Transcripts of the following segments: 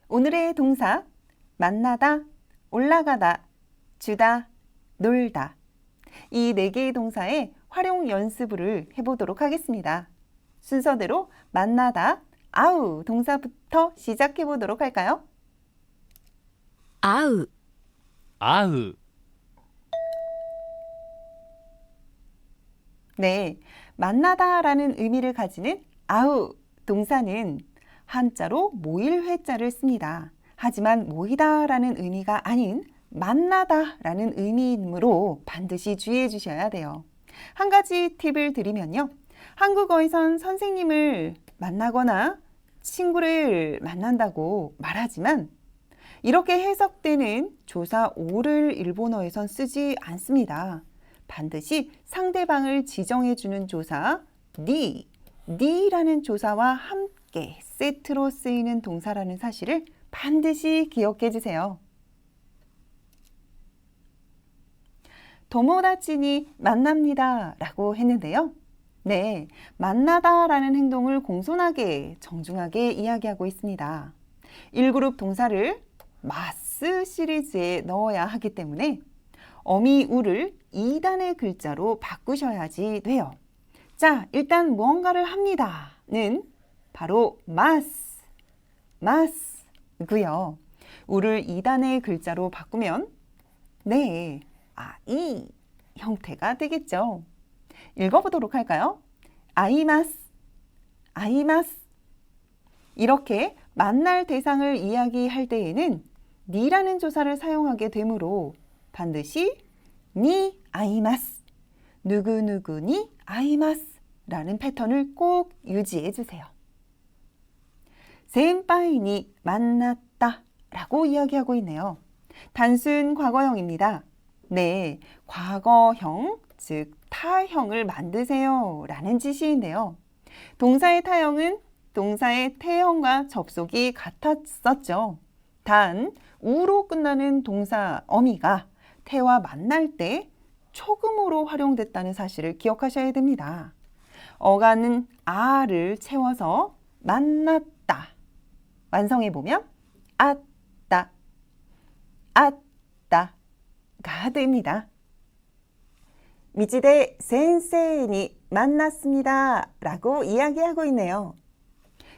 오늘의 동사 만나다, 올라가다, 주다, 놀다. 이 4개의 동사의 활용 연습을 해보도록 하겠습니다. 순서대로 만나다, 아우 동사부터 시작해 보도록 할까요? 会う、会う、 네, 만나다라는 의미를 가지는 아우 동사는 한자로 모일 회자를 씁니다. 하지만 모이다라는 의미가 아닌 만나다라는 의미이므로 반드시 주의해 주셔야 돼요. 한 가지 팁을 드리면요. 한국어에선 선생님을 만나거나 친구를 만난다고 말하지만 이렇게 해석되는 조사 오를 일본어에선 쓰지 않습니다. 반드시 상대방을 지정해주는 조사 니라는 조사와 함께 세트로 쓰이는 동사라는 사실을 반드시 기억해 주세요. 도모다치니 만납니다 라고 했는데요. 네, 만나다라는 행동을 공손하게 정중하게 이야기하고 있습니다. 1그룹 동사를 마스 시리즈에 넣어야 하기 때문에 어미우를 2단의 글자로 바꾸셔야지 돼요. 자, 일단 무언가를 합니다는 바로 마스고요. 우를 2단의 글자로 바꾸면 네, 이 형태가 되겠죠. 읽어보도록 할까요? 아이마스. 이렇게 만날 대상을 이야기할 때에는 니라는 조사를 사용하게 되므로 반드시 니 아이마스, 누구누구니 아이마스 라는 패턴을 꼭 유지해 주세요. 센파이니 만났다 라고 이야기하고 있네요. 단순 과거형입니다. 네, 과거형, 즉 타형을 만드세요 라는 지시인데요. 동사의 타형은 동사의 태형과 접속이 같았었죠. 단, 우로 끝나는 동사 어미가 태와 만날 때 초금으로 활용됐다는 사실을 기억하셔야 됩니다. 어가는 아를 채워서 만났다. 완성해보면 아따가 됩니다. 미치데 센세이니 만났습니다 라고 이야기하고 있네요.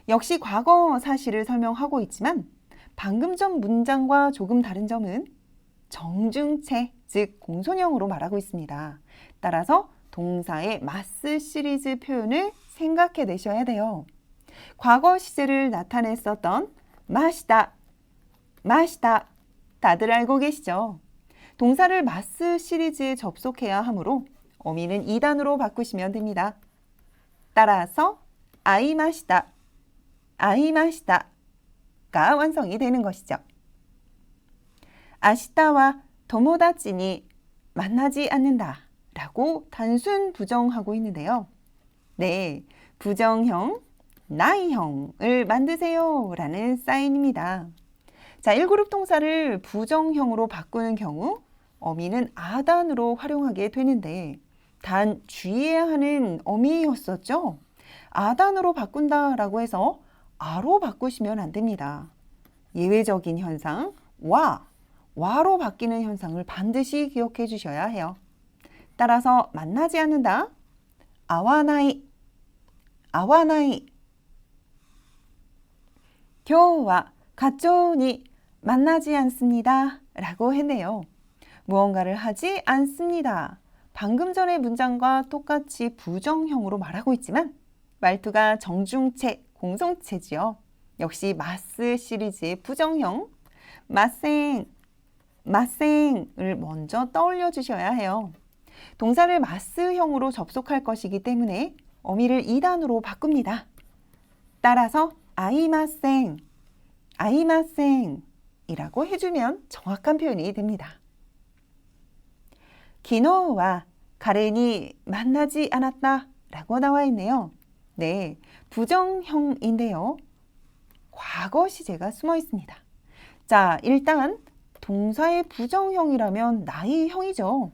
역시 과거 사실을 설명하고 있지만 방금 전 문장과 조금 다른 점은 정중체, 즉 공손형으로 말하고 있습니다. 따라서 동사의 마스 시리즈 표현을 생각해 내셔야 돼요. 과거 시제를 나타냈었던 마시다 다들 알고 계시죠? 동사를 마스 시리즈에 접속해야 하므로 어미는 2단으로 바꾸시면 됩니다. 따라서 아이마시다가 완성이 되는 것이죠. 아시다와 도모다치니 만나지 않는다 라고 단순 부정하고 있는데요. 네, 부정형, 나이형을 만드세요 라는 사인입니다. 자, 1그룹 동사를 부정형으로 바꾸는 경우 어미는 아단으로 활용하게 되는데 단 주의해야 하는 어미였었죠. 아단으로 바꾼다라고 해서 아로 바꾸시면 안 됩니다. 예외적인 현상, 와로 바뀌는 현상을 반드시 기억해 주셔야 해요. 따라서 만나지 않는다, 아와나이. 교와 가쪼니 만나지 않습니다 라고 했네요. 무언가를 하지 않습니다. 방금 전의 문장과 똑같이 부정형으로 말하고 있지만 말투가 정중체, 공손체지요. 역시 마스 시리즈의 부정형, 마생을 먼저 떠올려 주셔야 해요. 동사를 마스형으로 접속할 것이기 때문에 어미를 2단으로 바꿉니다. 따라서 아이마생이라고 해주면 정확한 표현이 됩니다. 기노와 가렌이 만나지 않았다 라고 나와 있네요. 네, 부정형인데요. 과거 시제가 숨어 있습니다. 자, 일단 동사의 부정형이라면 나이형이죠.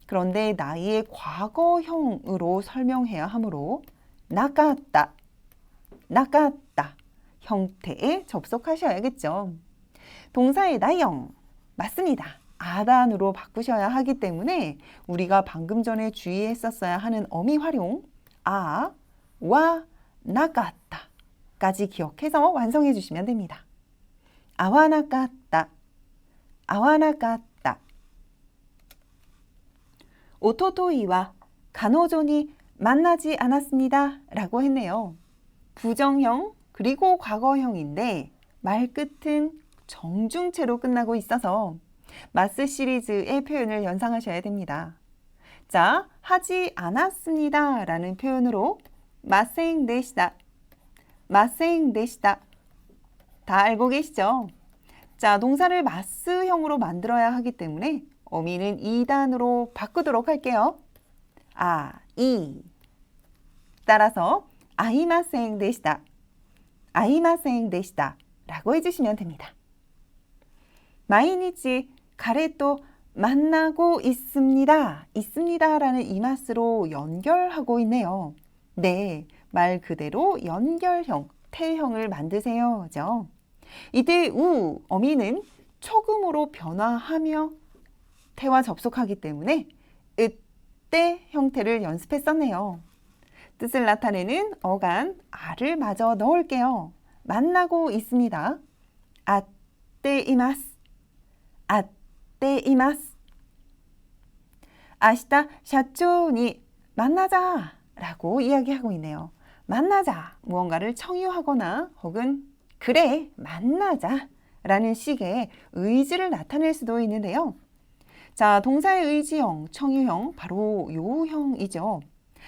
그런데 나이의 과거형으로 설명해야 하므로 나갔다 형태에 접속하셔야겠죠. 동사의 나형 맞습니다. 아단으로 바꾸셔야 하기 때문에 우리가 방금 전에 주의했었어야 하는 어미 활용 아, 와, 나갔다까지 기억해서 완성해 주시면 됩니다. 아와 나갔다, 아와 나갔다. 오토토이와 간호조니 만나지 않았습니다 라고 했네요. 부정형 그리고 과거형인데 말끝은 정중체로 끝나고 있어서 마스 시리즈의 표현을 연상하셔야 됩니다. 자, 하지 않았습니다 라는 표현으로 마생 데시다, 마생 데시다. 다 알고 계시죠? 자, 동사를 마스형으로 만들어야 하기 때문에 어미는 2단으로 바꾸도록 할게요. 아, 이. 따라서 아이마생 데시다, 아이마생 데시다 라고 해주시면 됩니다. 마이니치 가레또 만나고 있습니다. 있습니다 라는 이마스로 연결하고 있네요. 네, 말 그대로 연결형, 태형을 만드세요죠. 이때 우, 어미는 초금으로 변화하며 태와 접속하기 때문에 으때 형태를 연습했었네요. 뜻을 나타내는 어간 아를 마저 넣을게요. 만나고 있습니다. 아떼이마스, 아떼이마스. 아시다 샤초니 만나자 라고 이야기하고 있네요. 만나자, 무언가를 청유하거나 혹은 그래, 만나자 라는 식의 의지를 나타낼 수도 있는데요. 자, 동사의 의지형, 청유형, 바로 요형이죠.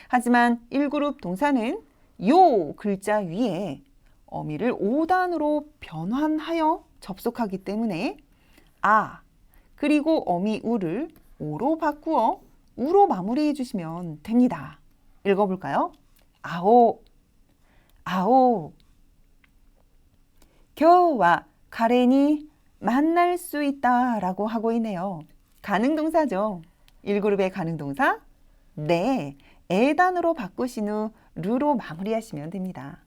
하지만 1그룹 동사는 요 글자 위에 어미를 5단으로 변환하여 접속하기 때문에 아, 그리고 어미 우를 오로 바꾸어 우로 마무리해 주시면 됩니다. 읽어볼까요? 아오, 아오. 겨우와 가렌이 만날 수 있다 라고 하고 있네요. 가능동사죠. 1그룹의 가능동사 네, 에단으로 바꾸신 후 르로 마무리하시면 됩니다.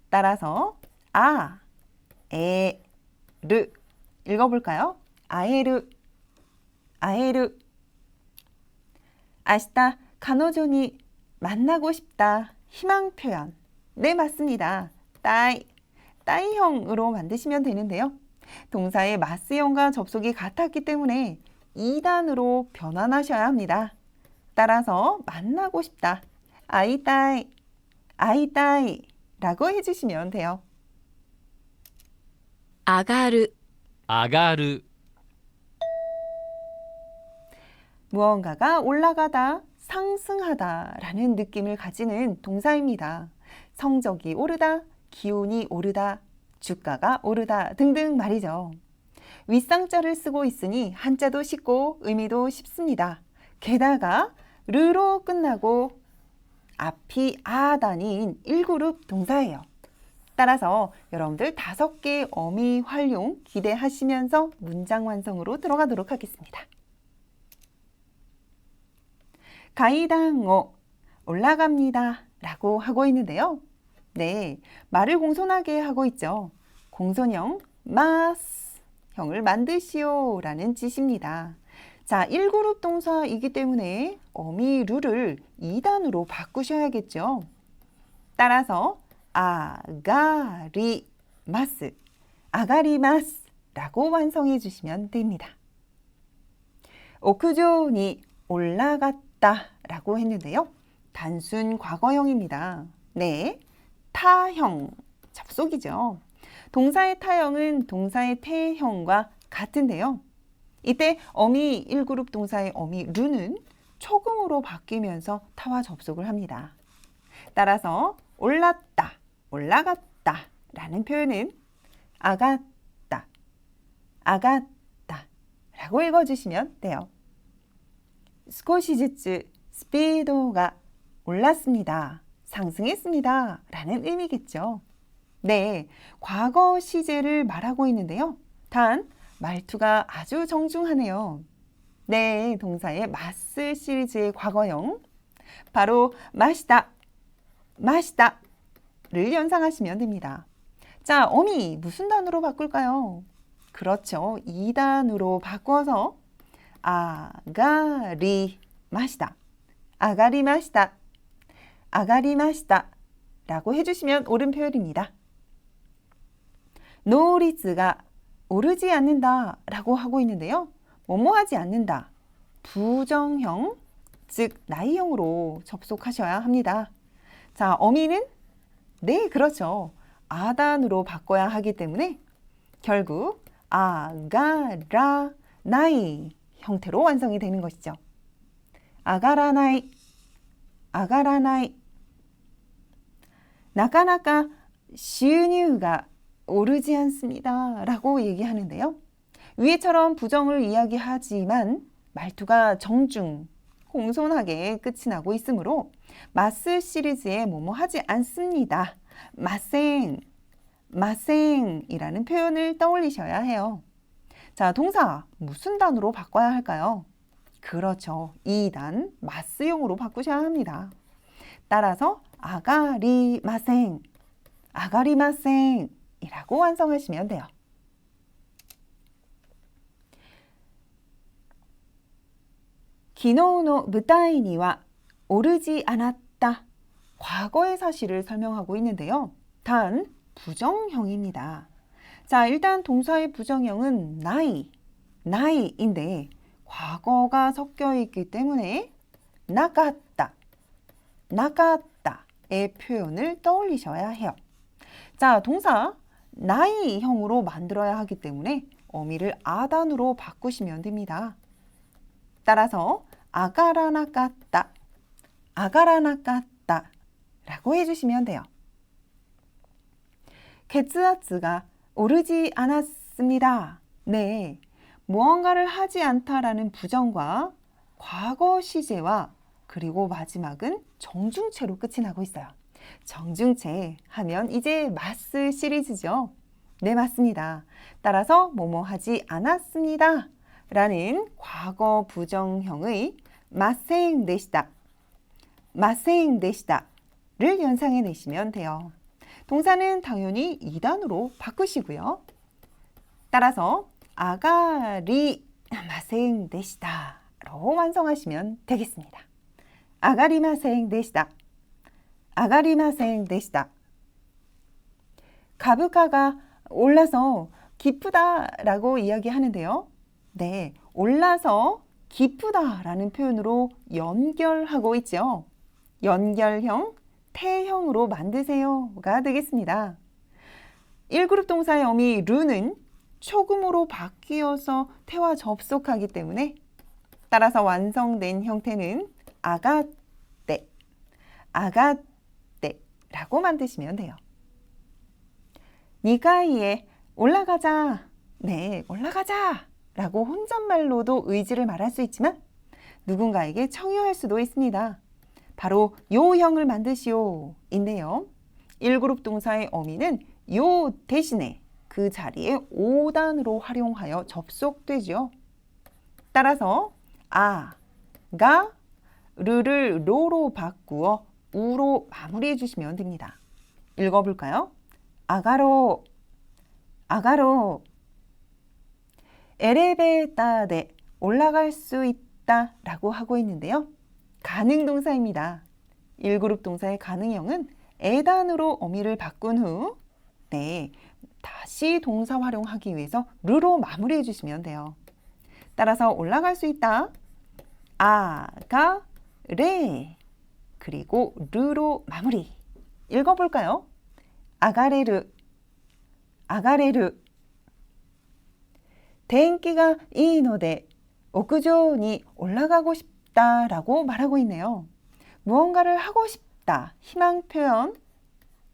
따라서 아, 에, 르 읽어볼까요? 아에르, 아에르. 아시다 간호조니 만나고 싶다. 희망 표현. 네, 맞습니다. 따이형으로 만드시면 되는데요. 동사의 마스형과 접속이 같았기 때문에 2단으로 변환하셔야 합니다. 따라서 만나고 싶다. 아이따이, 아이따이 라고 해주시면 돼요. 아가르, 上がる 무언가가 올라가다, 상승하다 라는 느낌을 가지는 동사입니다. 성적이 오르다, 기온이 오르다, 주가가 오르다 등등 말이죠. 윗상자를 쓰고 있으니 한자도 쉽고 의미도 쉽습니다. 게다가 르로 끝나고 앞이 아단인 1그룹 동사예요. 따라서 여러분들 5개 어미 활용 기대하시면서 문장 완성으로 들어가도록 하겠습니다. 가이당오 올라갑니다 라고 하고 있는데요. 네, 말을 공손하게 하고 있죠. 공손형 마스 형을 만드시오 라는 뜻입니다. 자, 1그룹 동사이기 때문에 어미 르를 2단으로 바꾸셔야겠죠. 따라서 아가리마스, 아가리마스 라고 완성해 주시면 됩니다. 오크조니 올라갔다 라고 했는데요. 단순 과거형입니다. 네, 타형, 접속이죠. 동사의 타형은 동사의 태형과 같은데요. 이때 어미 1그룹 동사의 어미 르는 초금으로 바뀌면서 타와 접속을 합니다. 따라서 올랐다, 올라갔다 라는 표현은 아갔다, 아갔다 라고 읽어주시면 돼요. 스코시즈츠 스피드가 올랐습니다, 상승했습니다 라는 의미겠죠. 네, 과거 시제를 말하고 있는데요. 단 말투가 아주 정중하네요. 네, 동사의 마스 시리즈의 과거형 바로 마시다, 마시다를 연상하시면 됩니다. 자, 어미 무슨 단어로 바꿀까요? 그렇죠. 2단으로 바꿔서 아가리마시다. 아가리마시다. 아가리마시다. 라고 해주시면 옳은 표현입니다. 노리즈가 오르지 않는다 라고 하고 있는데요. 뭐뭐 하지 않는다. 부정형, 즉 나이형으로 접속하셔야 합니다. 자, 어미는 네, 그렇죠. 아단으로 바꿔야 하기 때문에 결국 아가라나이 형태로 완성이 되는 것이죠. 아가라나이, 아가라나이. 나카나카収入가 오르지 않습니다 라고 얘기하는데요. 위에처럼 부정을 이야기하지만 말투가 정중, 공손하게 끝이 나고 있으므로 마스 시리즈에 뭐뭐 하지 않습니다. 마생, 마생이라는 표현을 떠올리셔야 해요. 자, 동사 무슨 단으로 바꿔야 할까요? 그렇죠. 2단 마스형으로 바꾸셔야 합니다. 따라서 아가리마생, 아가리마생 이라고 완성하시면 돼요. 기노의 무다이니와 오르지 않았다. 과거의 사실을 설명하고 있는데요. 단 부정형입니다. 자, 일단 동사의 부정형은 나이, 나이인데 과거가 섞여 있기 때문에 나갔다, 나갔다의 표현을 떠올리셔야 해요. 자, 동사 나이형으로 만들어야 하기 때문에 어미를 아단으로 바꾸시면 됩니다. 따라서 아가라나갔다, 아가라나갔다 라고 해주시면 돼요.血圧가 오르지 않았습니다. 네, 무언가를 하지 않다라는 부정과 과거 시제와 그리고 마지막은 정중체로 끝이 나고 있어요. 정중체 하면 이제 마스 시리즈죠. 네, 맞습니다. 따라서 뭐뭐 하지 않았습니다 라는 과거 부정형의 마생 데시다, 마생 데시다를 연상해 내시면 돼요. 동사는 당연히 2단으로 바꾸시고요. 따라서 아가리 마생 데시다로 완성하시면 되겠습니다. 아가리 마생 데시다, 아가리 마생 데시다.株価가 올라서 기쁘다라고 이야기하는데요. 네, 올라서 기쁘다라는 표현으로 연결하고 있죠. 연결형, 태형으로 만드세요가 되겠습니다. 1그룹 동사의 어미 루는 초금으로 바뀌어서 태와 접속하기 때문에 따라서 완성된 형태는 아가떼, 아가떼라고 만드시면 돼요. 2階에 올라가자, 네, 올라가자 라고 혼잣말로도 의지를 말할 수 있지만 누군가에게 청유할 수도 있습니다. 바로 요형을 만드시오 인데요. 1그룹 동사의 어미는 요 대신에 그 자리에 5단으로 활용하여 접속되죠. 따라서 아가 르를 로로 바꾸어 우로 마무리해 주시면 됩니다. 읽어볼까요? 아가로, 아가로. 엘리베이터에 올라갈 수 있다 라고 하고 있는데요. 가능 동사입니다. 1그룹 동사의 가능형은 에단으로 어미를 바꾼 후 네, 다시 동사 활용하기 위해서 르로 마무리해 주시면 돼요. 따라서 올라갈 수 있다. 아가레 그리고 르로 마무리. 읽어볼까요? 아가레르, 아가레르. 天気がいいので屋上に 올라가고 싶다라고 말하고 있네요. 무언가를 하고 싶다, 희망 표현.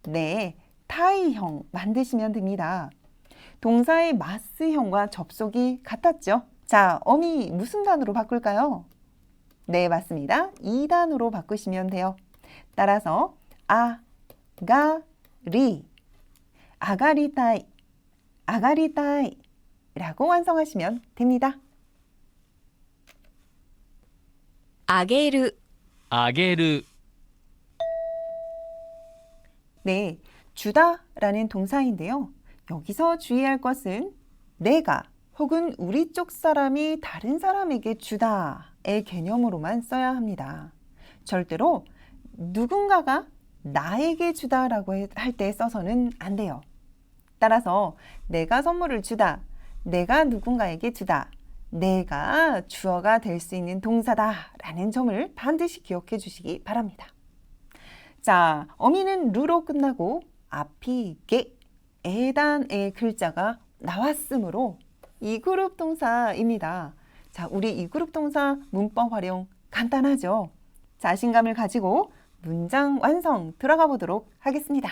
네, 타이형 만드시면 됩니다. 동사의 마스형과 접속이 같았죠. 자, 어미 무슨 단으로 바꿀까요? 네, 맞습니다. 2단으로 바꾸시면 돼요. 따라서 아가리, 아가리타이, 아가리타이 라고 완성하시면 됩니다. あげるあげる 네, 주다라는 동사인데요. 여기서 주의할 것은 내가 혹은 우리 쪽 사람이 다른 사람에게 주다의 개념으로만 써야 합니다. 절대로 누군가가 나에게 주다라고 할 때 써서는 안 돼요. 따라서 내가 선물을 주다, 내가 누군가에게 주다, 내가 주어가 될 수 있는 동사다라는 점을 반드시 기억해 주시기 바랍니다. 자, 어미는 루로 끝나고 앞이 게, 에단의 글자가 나왔으므로 이그룹 동사입니다. 자, 우리 이그룹 동사 문법 활용 간단하죠? 자신감을 가지고 문장 완성 들어가 보도록 하겠습니다.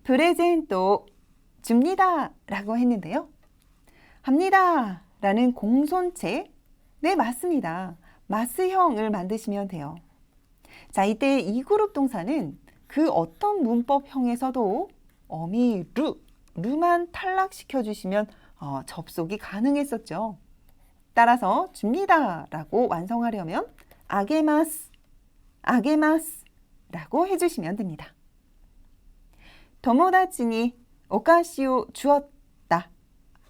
프레젠토 줍니다 라고 했는데요. 합니다 라는 공손체, 네 맞습니다. 마스형을 만드시면 돼요. 자, 이때 이 그룹 동사는 그 어떤 문법형에서도 어미 루만 탈락시켜 주시면 접속이 가능했었죠. 따라서 줍니다 라고 완성하려면 아게마스 라고 해주시면 됩니다. 도모다치니 오카시오 주었다.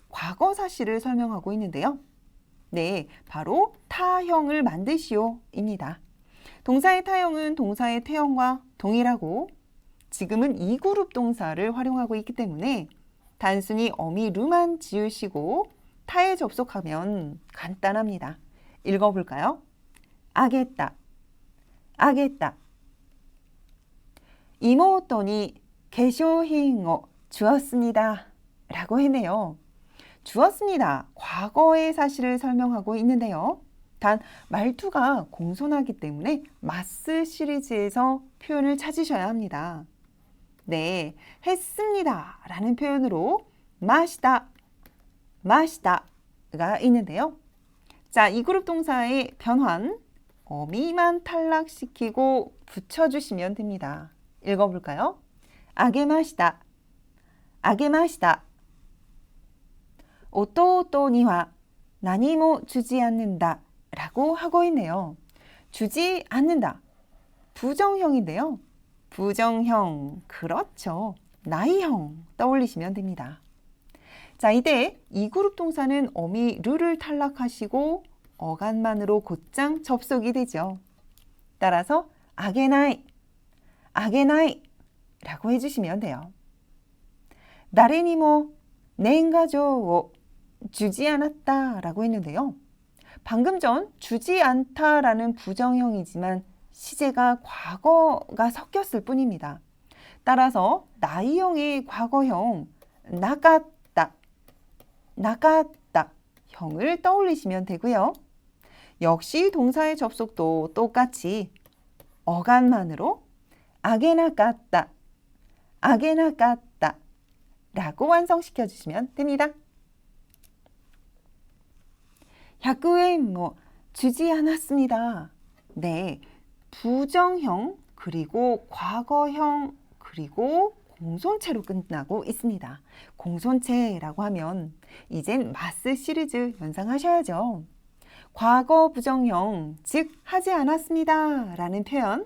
과거 사실을 설명하고 있는데요. 네, 바로 타형을 만드시오입니다. 동사의 타형은 동사의 태형과 동일하고 지금은 이 그룹 동사를 활용하고 있기 때문에 단순히 어미 루만 지으시고 타에 접속하면 간단합니다. 읽어볼까요? 아겠다. 이모토니 게쇼hin을 주었습니다 라고 했네요. 주었습니다. 과거의 사실을 설명하고 있는데요. 단 말투가 공손하기 때문에 마스 시리즈에서 표현을 찾으셔야 합니다. 네, 했습니다 라는 표현으로 마시다가 있는데요. 자, 이 그룹 동사의 변환, 어미만 탈락시키고 붙여주시면 됩니다. 읽어볼까요? 아게마시다. 오토토니와 나니모 주지 않는다 라고 하고 있네요. 주지 않는다. 부정형인데요. 부정형, 그렇죠. 나이형 떠올리시면 됩니다. 자, 이때 이 그룹 동사는 어미 르를 탈락하시고 어간만으로 곧장 접속이 되죠. 따라서 아게나이 라고 해주시면 돼요. 나레니모 낸가조を주지 않았다 라고 했는데요. 방금 전 주지 않다라는 부정형이지만 시제가 과거가 섞였을 뿐입니다. 따라서 나이형의 과거형 나갔다 형을 떠올리시면 되고요. 역시 동사의 접속도 똑같이 어간만으로 아게나갔다 라고 완성시켜 주시면 됩니다. 100엔 주지 않았습니다. 네, 부정형 그리고 과거형 그리고 공손체로 끝나고 있습니다. 공손체라고 하면 이젠 마스 시리즈 연상하셔야죠. 과거 부정형, 즉 하지 않았습니다 라는 표현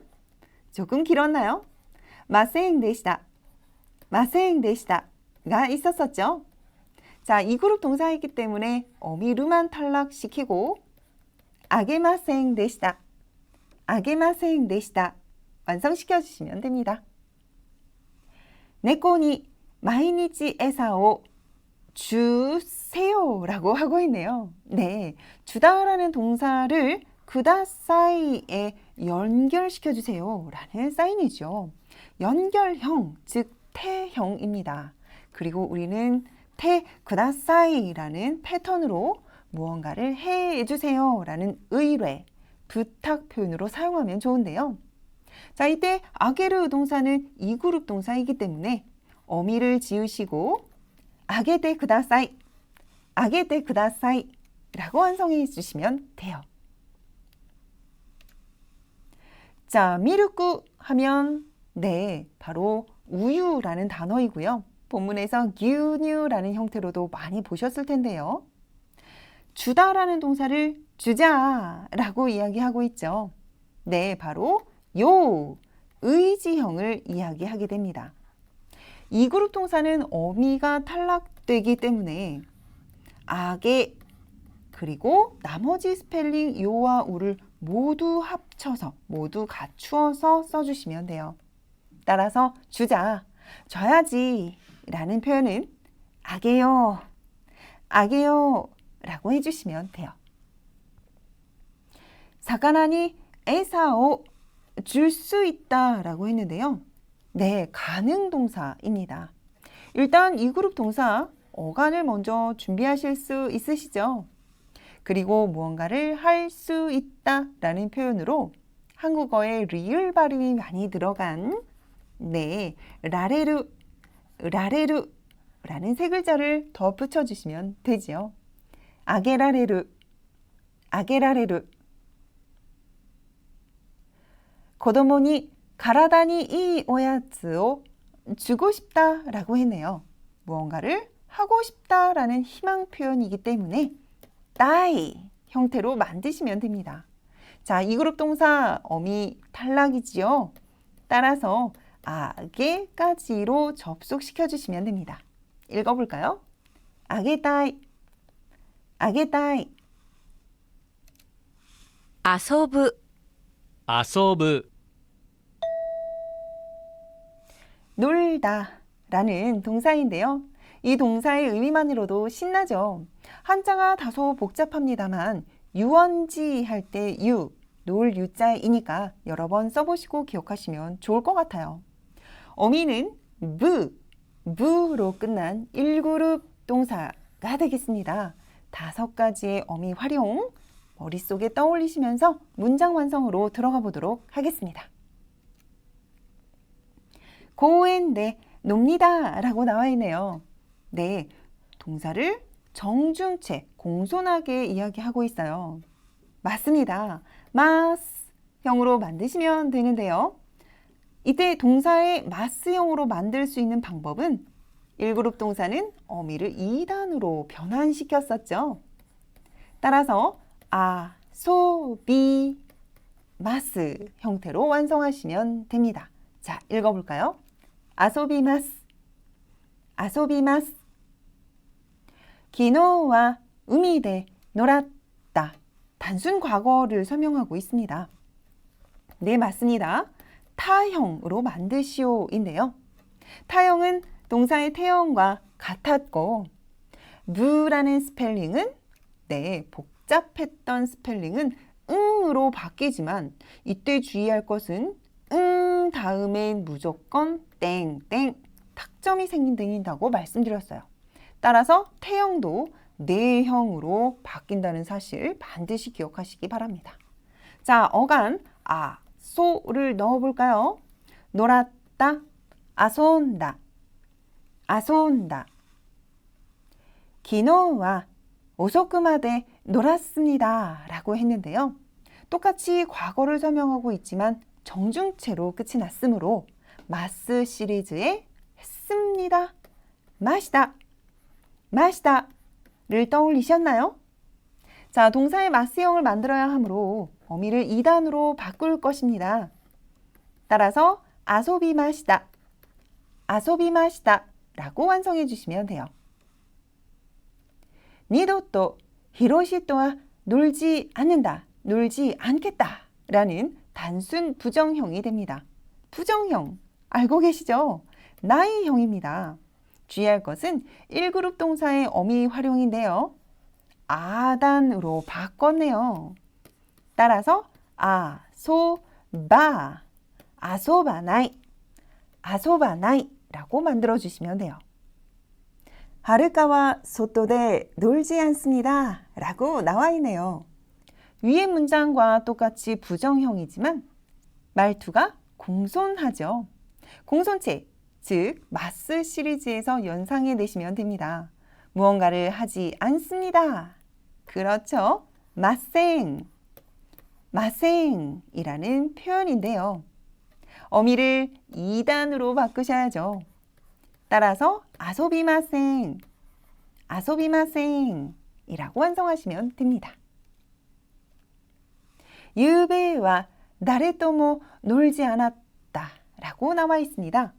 조금 길었나요? 마생 데시다 가 있었었죠. 자, 이 그룹 동사이기 때문에 어미루만 탈락시키고 아게마생 데시다 완성시켜 주시면 됩니다. 네코니 마이니치 에사오 주세요 라고 하고 있네요. 네, 주다라는 동사를 그다사이에 연결시켜 주세요 라는 사인이죠. 연결형, 즉 태형입니다. 그리고 우리는 그다사이라는 패턴으로 무언가를 해주세요 라는 의뢰, 부탁 표현으로 사용하면 좋은데요. 자, 이때 아게르 동사는 이 그룹 동사이기 때문에 어미를 지으시고 아게데 그다사이 라고 완성해 주시면 돼요. 자, 미루쿠 하면 네, 바로 우유라는 단어이고요. 본문에서 기우뉴라는 형태로도 많이 보셨을 텐데요. 주다라는 동사를 주자라고 이야기하고 있죠. 네, 바로 의지형을 이야기하게 됩니다. 이 그룹 동사는 어미가 탈락되기 때문에 아게 그리고 나머지 스펠링 요와 우를 모두 합쳐서 모두 갖추어서 써주시면 돼요. 따라서 주자, 줘야지 라는 표현은 아게요, 아게요 라고 해주시면 돼요. 사카나니 에사오 줄 수 있다 라고 했는데요. 네, 가능 동사입니다. 일단 이 그룹 동사 어간을 먼저 준비하실 수 있으시죠? 그리고 무언가를 할 수 있다 라는 표현으로 한국어에 리을 발음이 많이 들어간 네, 라레루, 라레루 라는 세 글자를 더 붙여주시면 되지요. 아게라레루, 아게라레루. 고도모니 가라다니 이 오야츠を주고 싶다 라고 했네요. 무언가를 하고 싶다 라는 희망 표현이기 때문에 따이 형태로 만드시면 됩니다. 자, 이 그룹 동사 어미 탈락이지요. 따라서 아게까지로 접속시켜 주시면 됩니다. 읽어볼까요? 아게따이, 아게따이. 遊ぶ、遊ぶ、 놀다 라는 동사인데요. 이 동사의 의미만으로도 신나죠. 한자가 다소 복잡합니다만 유원지 할 때 유, 놀 유자이니까 여러 번 써보시고 기억하시면 좋을 것 같아요. 어미는 부로 끝난 1그룹 동사가 되겠습니다. 5가지의 어미 활용 머릿속에 떠올리시면서 문장 완성으로 들어가 보도록 하겠습니다. 고엔데 놉니다 라고 나와 있네요. 네, 동사를 정중체, 공손하게 이야기하고 있어요. 맞습니다. 마스형으로 만드시면 되는데요. 이때 동사의 마스형으로 만들 수 있는 방법은 1그룹 동사는 어미를 2단으로 변환시켰었죠. 따라서 아소비 마스 형태로 완성하시면 됩니다. 자, 읽어볼까요? 아소비마스, 아소비마스. 기노와 우미데 놀았다. 단순 과거를 설명하고 있습니다. 네, 맞습니다. 타형으로 만드시오인데요. 타형은 동사의 태형과 같았고 무라는 스펠링은 네, 복잡했던 스펠링은 응으로 바뀌지만 이때 주의할 것은 다음엔 무조건 땡땡 탁점이 생긴다고 말씀드렸어요. 따라서 태형도 내형으로 바뀐다는 사실 반드시 기억하시기 바랍니다. 자, 어간 소를 넣어볼까요? 놀았다, 아손다, 아손다. 기노와 오소쿠마데 놀았습니다 라고 했는데요. 똑같이 과거를 설명하고 있지만 정중체로 끝이 났으므로 마스 시리즈의 했습니다, 마시다, 마시다를 떠올리셨나요? 자, 동사의 마스형을 만들어야 하므로 어미를 2단으로 바꿀 것입니다. 따라서 아소비 마시다, 아소비 마시다 라고 완성해 주시면 돼요. 니도또 히로시토와 놀지 않는다, 놀지 않겠다 라는 단순 부정형이 됩니다. 부정형 알고 계시죠? 나이형입니다. 주의할 것은 1그룹 동사의 어미 활용인데요. 아단으로 바꿨네요. 따라서 아소바, 아소바나이, 아소바나이 라고 만들어주시면 돼요. 하루카와 소토데 놀지 않습니다 라고 나와 있네요. 위의 문장과 똑같이 부정형이지만 말투가 공손하죠. 공손체, 즉 마스 시리즈에서 연상해 내시면 됩니다. 무언가를 하지 않습니다. 그렇죠. 마생, 마생이라는 표현인데요. 어미를 2단으로 바꾸셔야죠. 따라서 아소비마생, 아소비마생이라고 완성하시면 됩니다. 유베와 나레토모 놀지 않았다. 라고 나와 있습니다.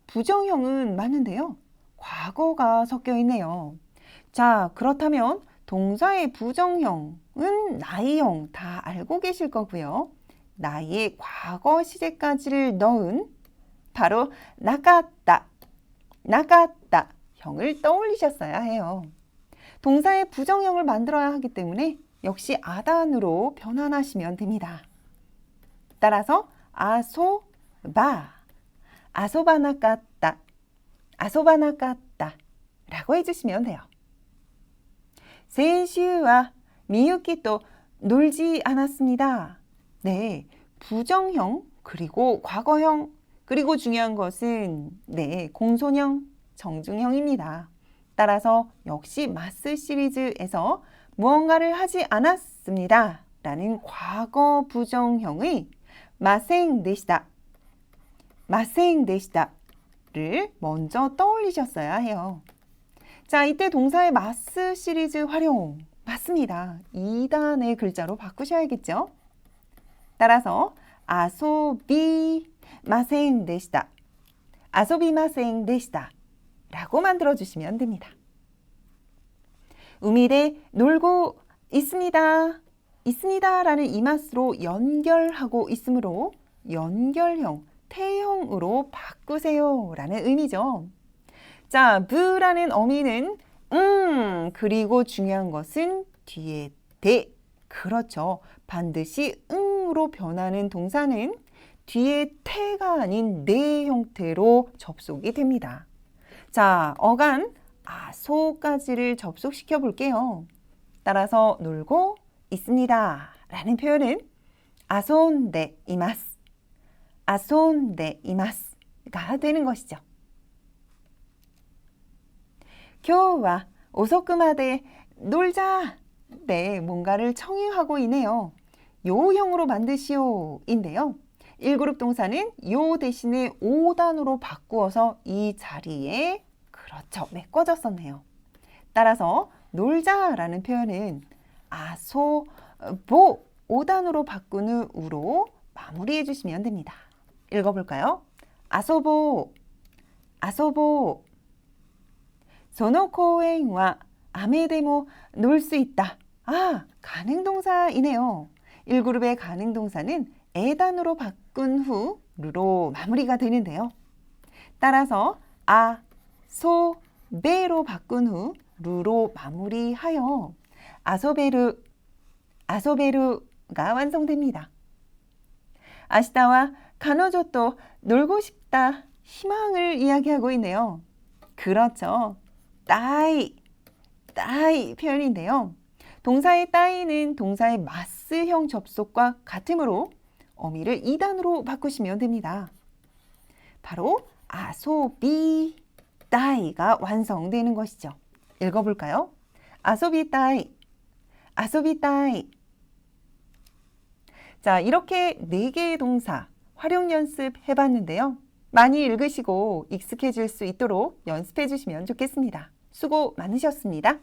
부정형은 맞는데요. 과거가 섞여 있네요. 자, 그렇다면 동사의 부정형은 나이형 다 알고 계실 거고요. 나이의 과거 시제까지를 넣은 바로 나갔다, 나갔다 형을 떠올리셨어야 해요. 동사의 부정형을 만들어야 하기 때문에 역시 아단으로 변환하시면 됩니다. 따라서 아소바, 아소바 나갔다, 아소바 나갔다 라고 해주시면 돼요.先週は 미유키도 놀지 않았습니다. 네, 부정형 그리고 과거형 그리고 중요한 것은 네, 공손형, 정중형입니다. 따라서 역시 마스 시리즈에서 무언가를 하지 않았습니다 라는 과거 부정형의 마생 데시다, 마생 데시다를 먼저 떠올리셨어야 해요. 자, 이때 동사의 마스 시리즈 활용 맞습니다. 2단의 글자로 바꾸셔야겠죠? 따라서 아소비 마생 데시다, 아소비 마생 데시다 라고 만들어주시면 됩니다. 우미대 놀고 있습니다. 있습니다 라는 이마스로 연결하고 있으므로 연결형, 태형으로 바꾸세요 라는 의미죠. 자, 부라는 어미는 그리고 중요한 것은 뒤에 대. 그렇죠. 반드시 응으로 변하는 동사는 뒤에 태가 아닌 네 형태로 접속이 됩니다. 자, 어간 아소까지를 접속시켜 볼게요. 따라서 놀고 있습니다 라는 표현은 아손데 이마스, 아손데 이마스가 되는 것이죠. 今日は 遅くまで 놀자. 네, 뭔가를 청유하고 있네요. 요형으로 만드시오 인데요. 1그룹 동사는 요 대신에 5단으로 바꾸어서 이 자리에 그렇죠, 메꿔졌었네요. 따라서 놀자라는 표현은 아소보 5단으로 바꾼 후 우로 마무리해 주시면 됩니다. 읽어볼까요? 아소보, 아소보. その公園は雨でも놀 수 있다. 아, 가능동사이네요. 1그룹의 가능동사는 에단으로 바꾼 후 루로 마무리가 되는데요. 따라서 아, 소, 베로 바꾼 후 루로 마무리하여 아소베르, 아소베르가 완성됩니다. 아시다와 가노조또 놀고 싶다. 희망을 이야기하고 있네요. 그렇죠. 따이, 따이 표현인데요. 동사의 따이는 동사의 마스형 접속과 같으므로 어미를 2단으로 바꾸시면 됩니다. 바로 아소비 따이가 완성되는 것이죠. 읽어볼까요? 아소비 따이, 아소비 따이. 자, 이렇게 4개의 동사 활용 연습 해봤는데요. 많이 읽으시고 익숙해질 수 있도록 연습해 주시면 좋겠습니다. 수고 많으셨습니다.